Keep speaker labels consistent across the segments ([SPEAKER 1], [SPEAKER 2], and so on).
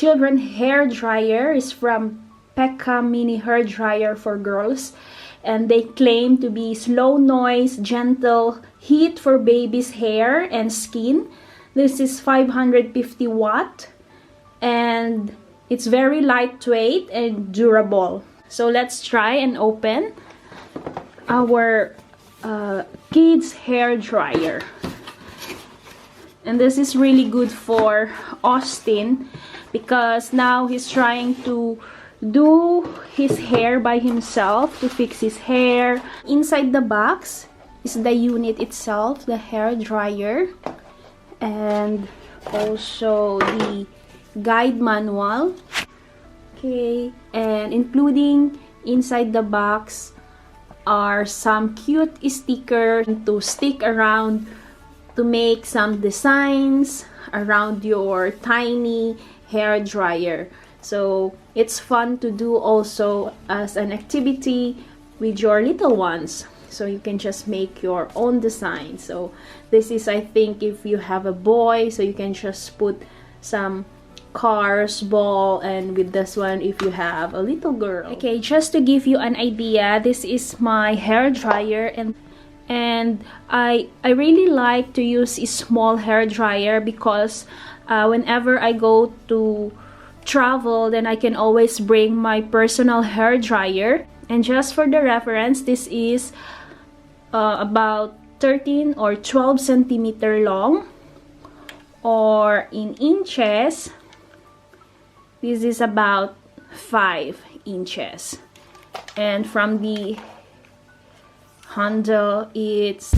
[SPEAKER 1] children hair dryer is from FeeKaa mini hair dryer for girls, and they claim to be slow noise, gentle heat for baby's hair and skin. This is 550 watt and it's very lightweight and durable. So let's try and open our kids hair dryer. And this is really good for Austin because now he's trying to do his hair by himself, to fix his hair. Inside the box is the unit itself, the hair dryer, and also the guide manual. Okay, and including inside the box are some cute stickers to stick around to make some designs around your tiny hair dryer. So it's fun to do also as an activity with your little ones. So you can just make your own design. So this is, I think, if you have a boy, so you can just put some cars, ball, and with this one if you have a little girl. Okay, just to give you an idea, this is my hair dryer, and I really like to use a small hair dryer because whenever I go to travel, then I can always bring my personal hair dryer. And just for the reference, this is about 13 or 12 centimeter long, or in inches, this is about 5 inches. And from the handle, it's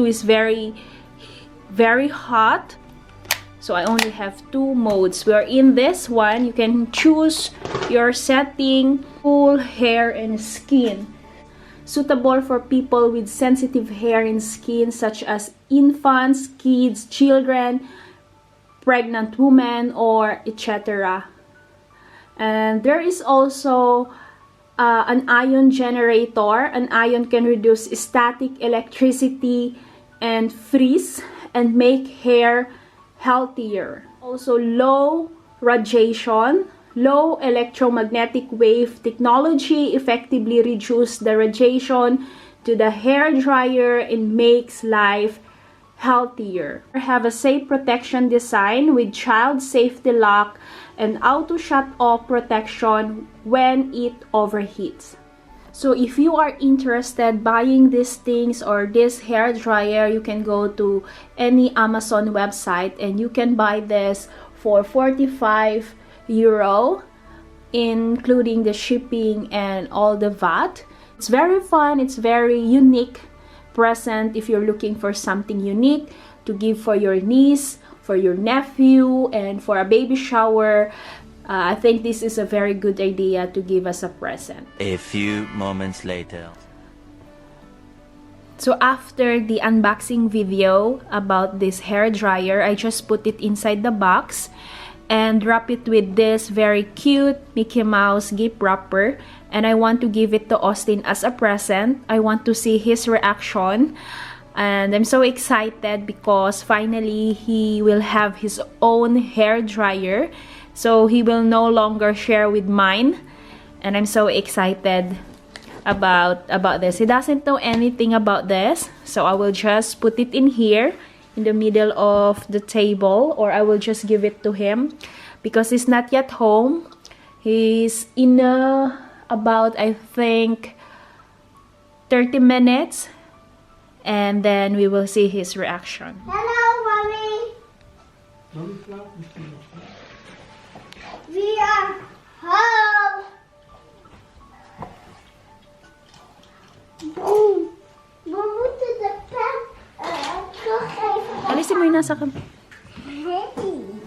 [SPEAKER 1] is very hot, so I only have 2 modes. Where in this one you can choose your setting, full hair and skin, suitable for people with sensitive hair and skin such as infants, kids, children, pregnant women, or etc. And there is also an ion generator. An ion can reduce static electricity and freeze and make hair healthier. Also, low radiation, low electromagnetic wave technology effectively reduces the radiation to the hair dryer and makes life healthier. Have a safe protection design with child safety lock and auto shut off protection when it overheats. So if you are interested buying these things or this hair dryer, you can go to any Amazon website and you can buy this for 45 euro, including the shipping and all the VAT. It's very fun, it's very unique present if you're looking for something unique to give for your niece, for your nephew, and for a baby shower. I think this is a very good idea to give as a present.
[SPEAKER 2] A few moments later.
[SPEAKER 1] So after the unboxing video about this hair dryer, I just put it inside the box and wrap it with this very cute Mickey Mouse gift wrapper. And I want to give it to Austin as a present. I want to see his reaction. And I'm so excited because finally he will have his own hair dryer. So he will no longer share with mine. And I'm so excited about this. He doesn't know anything about this. So I will just put it in here in the middle of the table, or I will just give it to him because he's not yet home. He's in about, I think, 30 minutes. And then we will see his reaction.
[SPEAKER 3] Hello, Mommy. We are home. Boom. We moeten de pen teruggeven.
[SPEAKER 1] Alisin mo yung nasa kam.
[SPEAKER 3] Ready.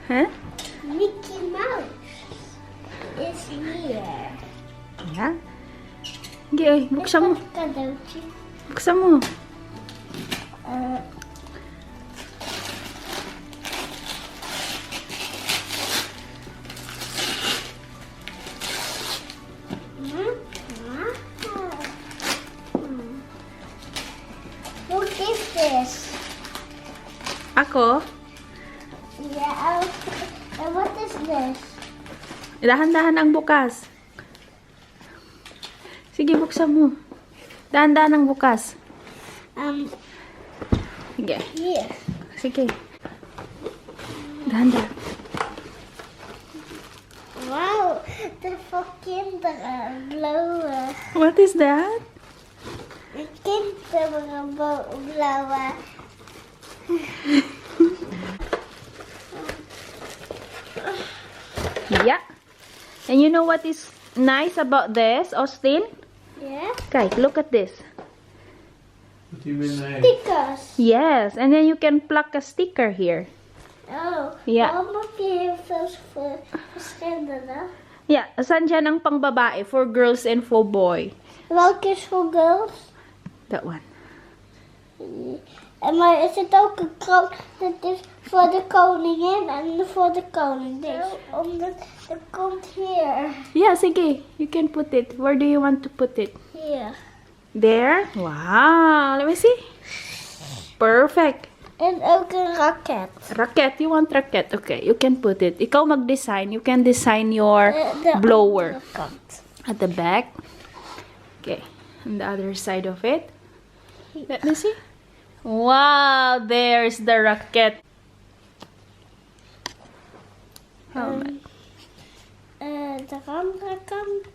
[SPEAKER 1] Huh?
[SPEAKER 3] Mickey Mouse is here.
[SPEAKER 1] Yeah. Sige, oy. Buksan mo.
[SPEAKER 3] Cadeautje.
[SPEAKER 1] Buksan mo.
[SPEAKER 3] Who gives this?
[SPEAKER 1] Ako?
[SPEAKER 3] Yeah. And what is this?
[SPEAKER 1] Dahan-dahan ang bukas. Sige, buksan mo. Dahan-dahan ang bukas. Sige.
[SPEAKER 3] Here.
[SPEAKER 1] Sige. Dahan-dahan.
[SPEAKER 3] Wow, de voor kinderen blauwe.
[SPEAKER 1] What is that?
[SPEAKER 3] De kinderen blauwe.
[SPEAKER 1] Yeah. And you know what is nice about this, Austin?
[SPEAKER 3] Yeah.
[SPEAKER 1] Kijk, look at this.
[SPEAKER 4] What do you mean now?
[SPEAKER 3] Stickers.
[SPEAKER 1] Yes, and then you can pluck a sticker here.
[SPEAKER 3] Oh.
[SPEAKER 1] Ja.
[SPEAKER 3] Waarom heb je heel veel verschillende?
[SPEAKER 1] Yeah, saan dyan ang pangbabae? For girls and for boy.
[SPEAKER 3] Welke is voor girls?
[SPEAKER 1] That one.
[SPEAKER 3] Maar is het ook een kroon? Dat is voor de koningin en voor de koning. Dus omdat het komt hier.
[SPEAKER 1] Yeah, sige. You can put it. Where do you want to put it?
[SPEAKER 3] Hier.
[SPEAKER 1] There? Wow. Let me see. Perfect.
[SPEAKER 3] En ook een raket.
[SPEAKER 1] Raket. You want raket? Okay, you can put it. Ikaw mag-design. You can design your
[SPEAKER 3] De
[SPEAKER 1] blower.
[SPEAKER 3] andere kant.
[SPEAKER 1] At the back. Okay. On the other side of it. Let me see. Wow, there's the racket. Helmet.
[SPEAKER 3] De andere kant.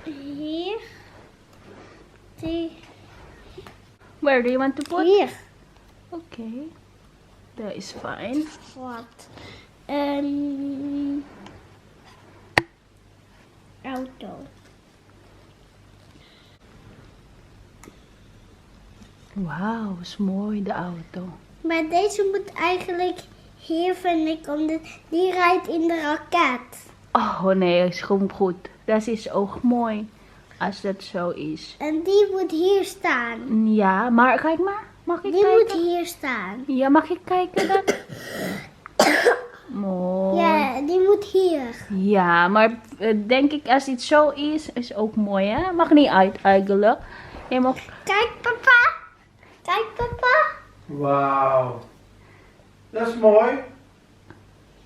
[SPEAKER 3] Hier. Die.
[SPEAKER 1] Where do you want to put?
[SPEAKER 3] Hier.
[SPEAKER 1] Okay. That is fine.
[SPEAKER 3] Wat? Auto.
[SPEAKER 1] Wow, is mooi de auto.
[SPEAKER 3] Maar deze moet eigenlijk hier, vind ik, omdat die rijdt in de raket.
[SPEAKER 1] Oh nee, is gewoon goed. Dat is ook mooi. Als dat zo is.
[SPEAKER 3] En die moet hier staan.
[SPEAKER 1] Ja, maar kijk maar. Mag ik
[SPEAKER 3] Die
[SPEAKER 1] kijken?
[SPEAKER 3] moet hier staan.
[SPEAKER 1] Ja, mag ik kijken dan? Mooi.
[SPEAKER 3] Ja, die moet hier.
[SPEAKER 1] Ja, maar denk ik als het zo is ook mooi hè? Mag niet uit eigenlijk. Je mag...
[SPEAKER 3] Kijk papa. Kijk papa.
[SPEAKER 4] Wauw. Dat is mooi.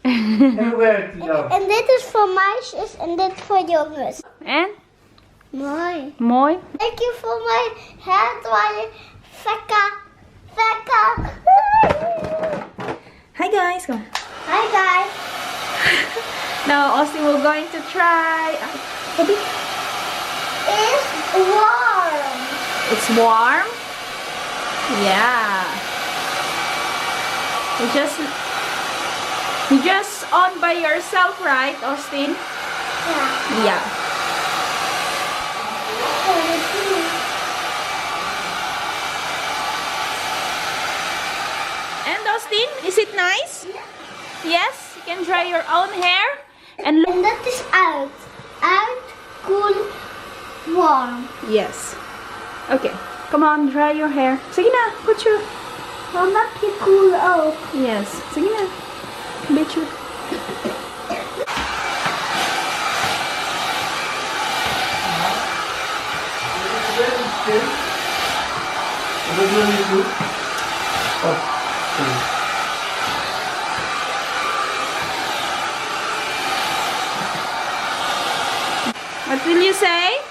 [SPEAKER 4] En hoe werkt die dan?
[SPEAKER 3] En dit is voor meisjes en dit voor jongens.
[SPEAKER 1] En?
[SPEAKER 3] Mooi.
[SPEAKER 1] Mooi?
[SPEAKER 3] Thank you voor mijn hairdryer. FeeKaa. FeeKaa.
[SPEAKER 1] Hi guys. Come.
[SPEAKER 3] Hi guys.
[SPEAKER 1] Now Austin we're going to try.
[SPEAKER 3] It's warm.
[SPEAKER 1] It's warm? Yeah. You just on by yourself, right, Austin?
[SPEAKER 3] Ja.
[SPEAKER 1] Yeah. And Austin, is it nice? Yes, you can dry your own hair. And look.
[SPEAKER 3] En dat is uit. Uit, koel, warm.
[SPEAKER 1] Yes. Okay. Come on, dry your hair. Sige na, put your...
[SPEAKER 3] Dan heb je koel ook.
[SPEAKER 1] Yes. Sige na. Beetje.
[SPEAKER 4] Wat wil je doen? Oh, sorry.
[SPEAKER 1] What will you say?